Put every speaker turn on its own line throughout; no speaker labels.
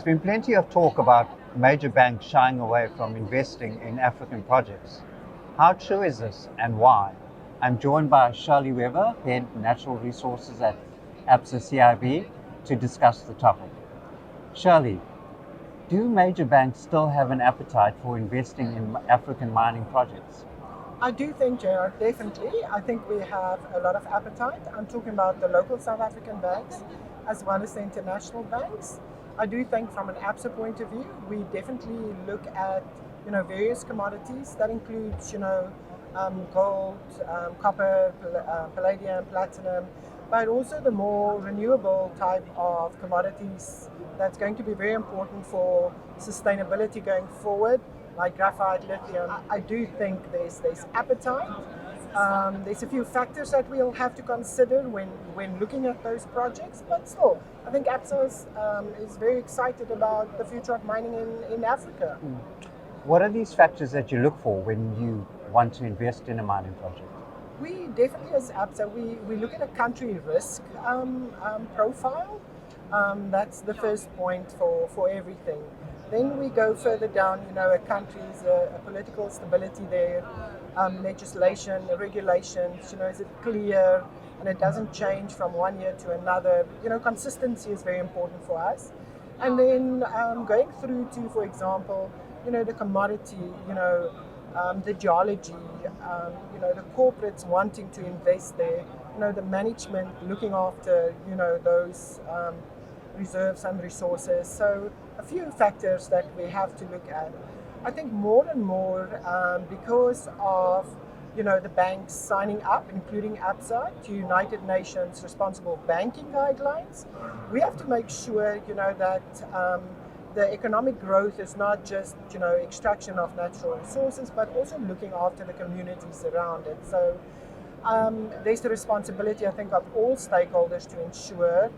There's been plenty of talk about major banks shying away from investing in African projects. How true is this and why? I'm joined by Shirley Webber Head, Natural Resources at ABSA CIB, to discuss the topic. Shirley, do major banks still have an appetite for investing in African mining projects?
I do think, JR, definitely. I think we have a lot of appetite. I'm talking about the local South African banks as well as the international banks. I do think from an ABSA point of view, we definitely look at various commodities. That includes gold, copper, palladium, platinum, but also the more renewable type of commodities that's going to be very important for sustainability going forward, like graphite, lithium. I do think there's appetite. There's a few factors that we'll have to consider when looking at those projects, but still, I think ABSA is very excited about the future of mining in Africa.
What are these factors that you look for when you want to invest in a mining project?
We definitely, as ABSA, we look at a country risk profile. That's the first point for everything. Then we go further down, a country's political stability there, legislation, regulations, is it clear and it doesn't change from one year to another. Consistency is very important for us. And then going through to, for example, the commodity, the geology, the corporates wanting to invest there, the management looking after, those reserves and resources. So a few factors that we have to look at. I think more and more because of the banks signing up, including ABSA, to United Nations Responsible Banking Guidelines, we have to make sure that the economic growth is not just extraction of natural resources, but also looking after the communities around it. So there's the responsibility, I think, of all stakeholders to ensure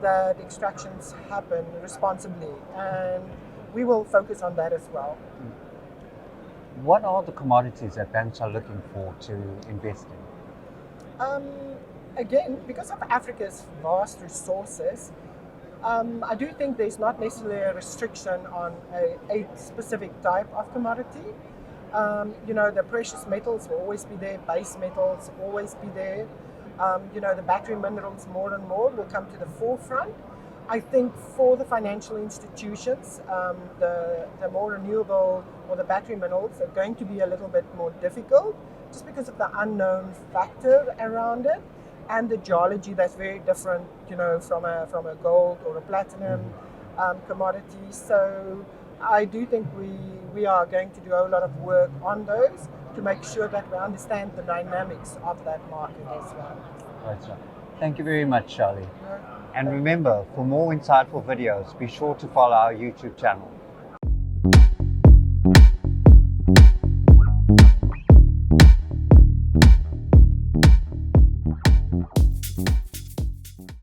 that extractions happen responsibly, and we will focus on that as well.
What are the commodities that banks are looking for to invest in?
Again, because of Africa's vast resources, I do think there's not necessarily a restriction on a specific type of commodity. The precious metals will always be there, base metals always be there. The battery minerals more and more will come to the forefront. I think for the financial institutions, the more renewable or the battery minerals are going to be a little bit more difficult just because of the unknown factor around it and the geology that's very different, from a gold or a platinum commodity. So I do think we are going to do a lot of work on those to make sure that we understand the dynamics of that market as well.
Right, sir. Thank you very much, Shirley. And remember, for more insightful videos, be sure to follow our YouTube channel.